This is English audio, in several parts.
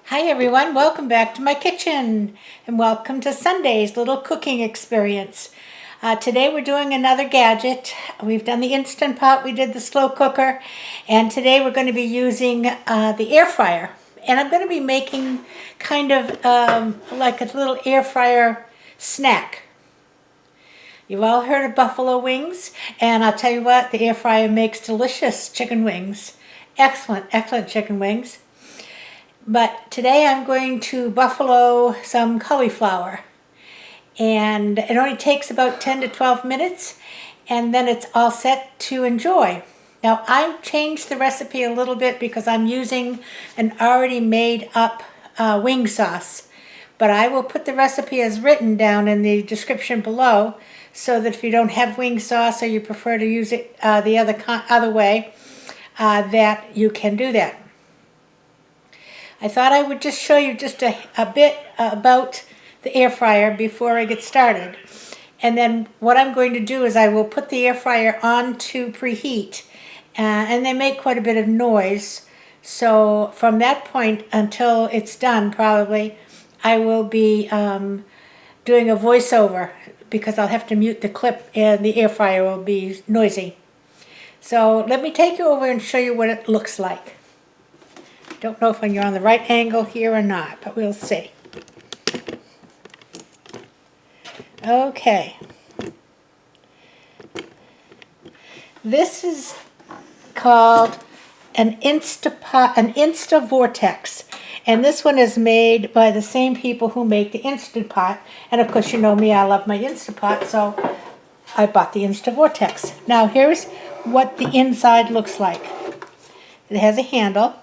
Hi everyone, welcome back to my kitchen and welcome to Sunday's little cooking experience. Today we're doing another gadget. We've done the Instant Pot, we did the slow cooker, and today we're going to be using the air fryer. And I'm going to be making kind of like a little air fryer snack. You've all heard of buffalo wings, and I'll tell you what, the air fryer makes delicious chicken wings. Excellent, excellent chicken wings. But today I'm going to buffalo some cauliflower. And it only takes about 10 to 12 minutes, and then it's all set to enjoy. Now I've changed the recipe a little bit because I'm using an already made up wing sauce. But I will put the recipe as written down in the description below so that if you don't have wing sauce or you prefer to use it the other way, that you can do that. I thought I would just show you just a bit about the air fryer before I get started. And then what I'm going to do is I will put the air fryer on to preheat. And they make quite a bit of noise. So from that point until it's done probably, I will be doing a voiceover because I'll have to mute the clip and the air fryer will be noisy. So let me take you over and show you what it looks like. Don't know if you're on the right angle here or not, but we'll see. Okay. This is called an Insta Vortex. And this one is made by the same people who make the Instant Pot. And of course, you know me, I love my Instant Pot, so I bought the Insta Vortex. Now, here's what the inside looks like. It has a handle.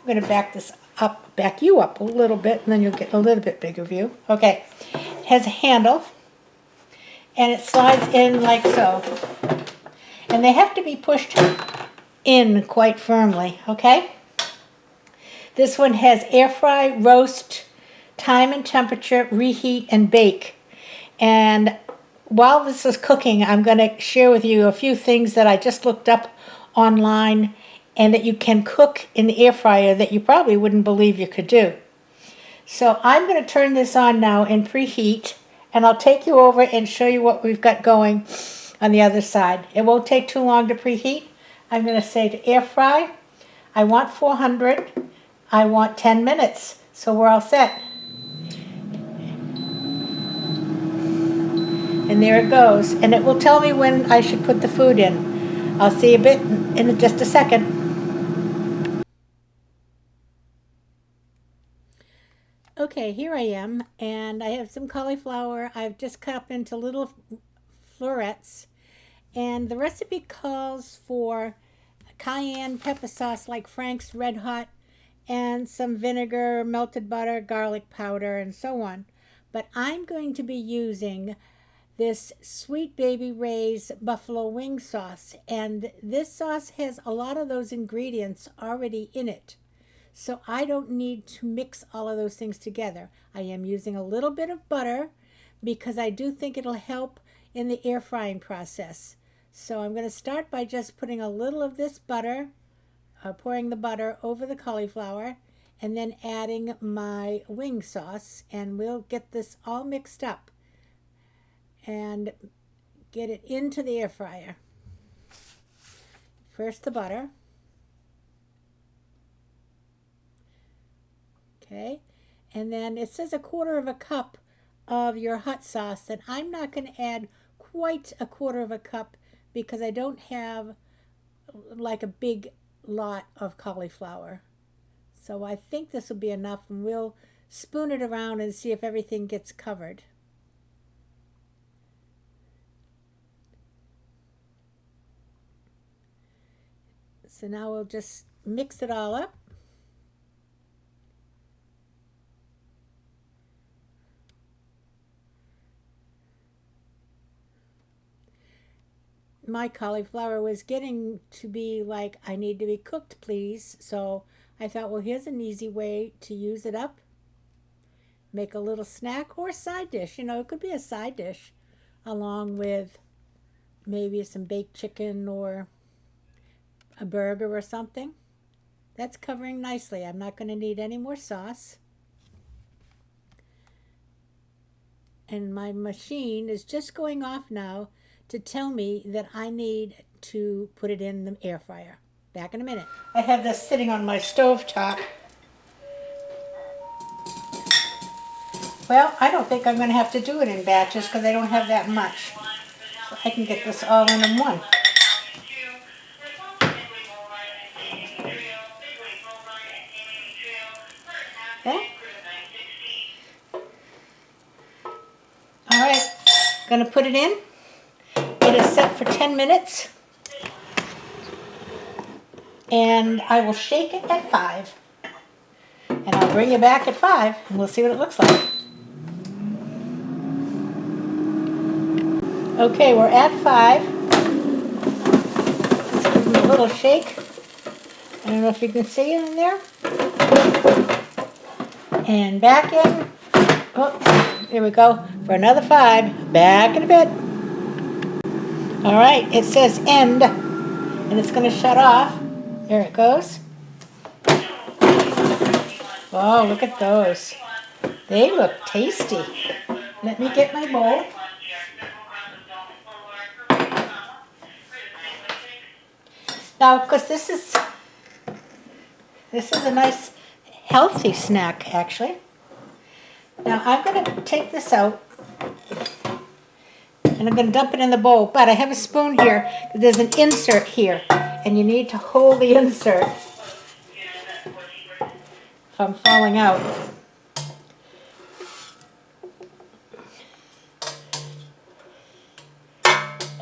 I'm going to back you up a little bit, and then you'll get a little bit bigger view. Okay, it has a handle, and it slides in like so. And they have to be pushed in quite firmly, okay? This one has air fry, roast, time and temperature, reheat, and bake. And while this is cooking, I'm going to share with you a few things that I just looked up online and that you can cook in the air fryer that you probably wouldn't believe you could do. So I'm going to turn this on now and preheat, and I'll take you over and show you what we've got going on the other side. It won't take too long to preheat. I'm going to say to air fry, I want 400, I want 10 minutes, so we're all set. And there it goes, and it will tell me when I should put the food in. I'll see you in just a second. Okay, here I am, and I have some cauliflower. I've just cut up into little florets, and the recipe calls for cayenne pepper sauce like Frank's Red Hot, and some vinegar, melted butter, garlic powder, and so on. But I'm going to be using this Sweet Baby Ray's buffalo wing sauce, and this sauce has a lot of those ingredients already in it. So I don't need to mix all of those things together. I am using a little bit of butter because I do think it'll help in the air frying process. So I'm going to start by just putting a little of this butter, pouring the butter over the cauliflower, and then adding my wing sauce, and we'll get this all mixed up and get it into the air fryer. First the butter. Okay, and then it says 1/4 cup of your hot sauce, and I'm not going to add quite 1/4 cup because I don't have like a big lot of cauliflower. So I think this will be enough, and we'll spoon it around and see if everything gets covered. So now we'll just mix it all up. My cauliflower was getting to be like, I need to be cooked, please. So I thought, well, here's an easy way to use it up. Make a little snack or side dish. You know, it could be a side dish along with maybe some baked chicken or a burger or something. That's covering nicely. I'm not going to need any more sauce. And my machine is just going off now to tell me that I need to put it in the air fryer. Back in a minute. I have this sitting on my stove top. Well, I don't think I'm going to have to do it in batches because I don't have that much. So I can get this all in one. Okay. All right, going to put it in. It is set for 10 minutes. And I will shake it at 5. And I'll bring you back at 5 and we'll see what it looks like. Okay, we're at 5. Let's give them a little shake. I don't know if you can see it in there. And back in. Oh, here we go. For another 5. Back in a bit. All right, it says end. And it's going to shut off. There it goes. Oh, look at those. They look tasty. Let me get my bowl. Now, because this is a nice healthy snack, actually. Now, I'm going to take this out. And I'm going to dump it in the bowl. But I have a spoon here. There's an insert here. And you need to hold the insert from falling out.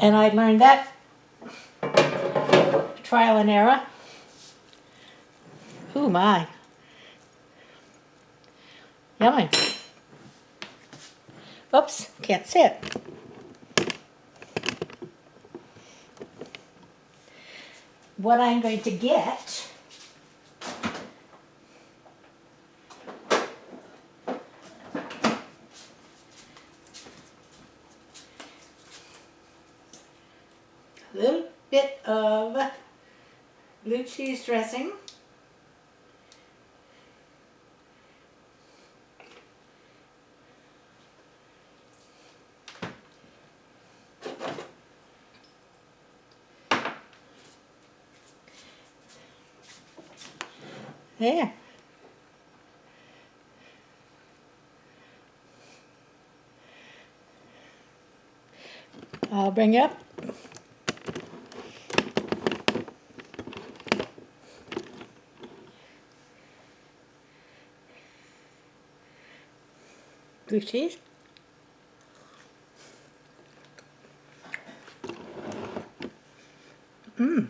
And I learned that trial and error. Ooh, my. Yummy. Oops, can't see it. What I'm going to get a little bit of blue cheese dressing. There. I'll bring you up. Blue cheese. Mmm.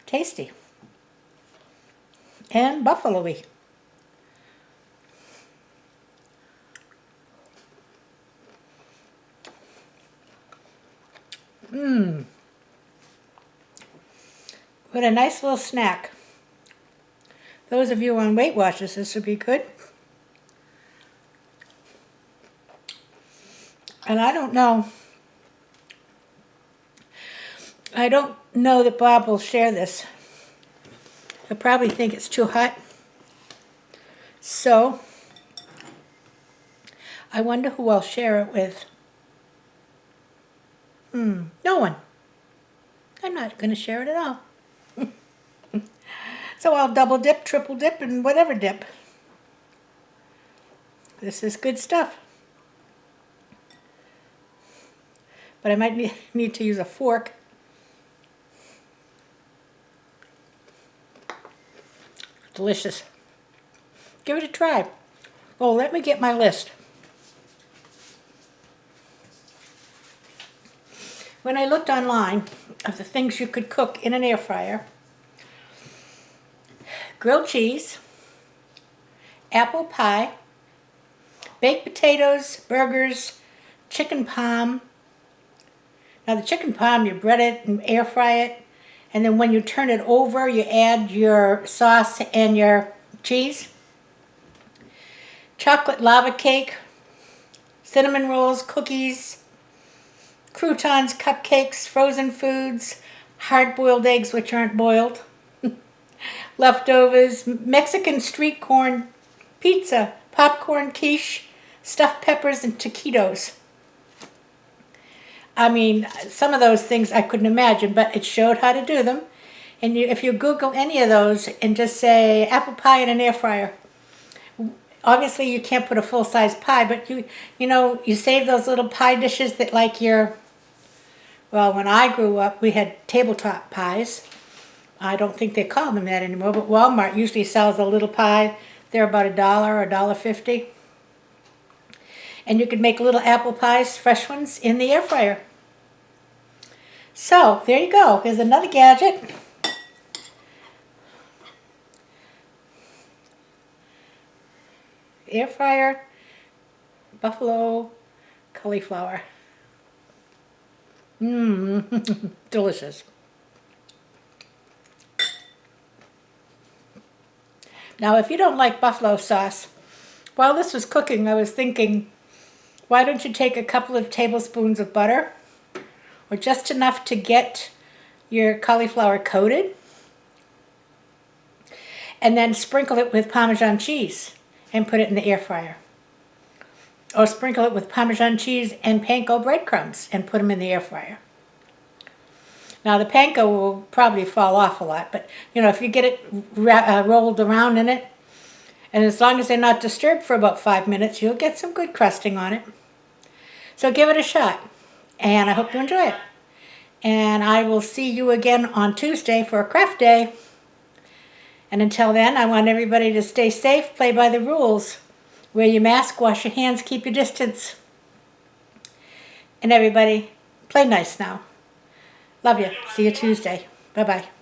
Tasty. And buffalo-y. Mmm. What a nice little snack. Those of you on Weight Watchers, this would be good. And I don't know that Bob will share this. He'll probably think it's too hot. So, I wonder who I'll share it with. No one. I'm not going to share it at all. So I'll double dip, triple dip, and whatever dip. This is good stuff. But I might need to use a fork. Delicious. Give it a try. Oh, let me get my list. When I looked online of the things you could cook in an air fryer, grilled cheese, apple pie, baked potatoes, burgers, chicken parm. Now the chicken parm, you bread it and air fry it, and then when you turn it over, you add your sauce and your cheese. Chocolate lava cake, cinnamon rolls, cookies, croutons, cupcakes, frozen foods, hard-boiled eggs which aren't boiled, leftovers, Mexican street corn pizza, popcorn quiche, stuffed peppers, and taquitos. I mean, some of those things I couldn't imagine, but it showed how to do them. And if you Google any of those and just say apple pie in an air fryer, obviously you can't put a full-size pie, but you save those little pie dishes that like well, when I grew up, we had tabletop pies. I don't think they call them that anymore, but Walmart usually sells a little pie. They're about $1 or $1.50. And you could make little apple pies, fresh ones, in the air fryer. So, there you go. Here's another gadget. Air fryer, buffalo cauliflower. Mmm, delicious. Now, if you don't like buffalo sauce, while this was cooking, I was thinking, why don't you take a couple of tablespoons of butter, or just enough to get your cauliflower coated, and then sprinkle it with Parmesan cheese and put it in the air fryer. Or sprinkle it with Parmesan cheese and panko breadcrumbs and put them in the air fryer. Now the panko will probably fall off a lot, but if you get it rolled around in it, and as long as they're not disturbed for about 5 minutes, you'll get some good crusting on it. So give it a shot, and I hope you enjoy it. And I will see you again on Tuesday for a craft day. And until then, I want everybody to stay safe, play by the rules. Wear your mask, wash your hands, keep your distance. And everybody, play nice now. Love you. See you Tuesday. Bye-bye.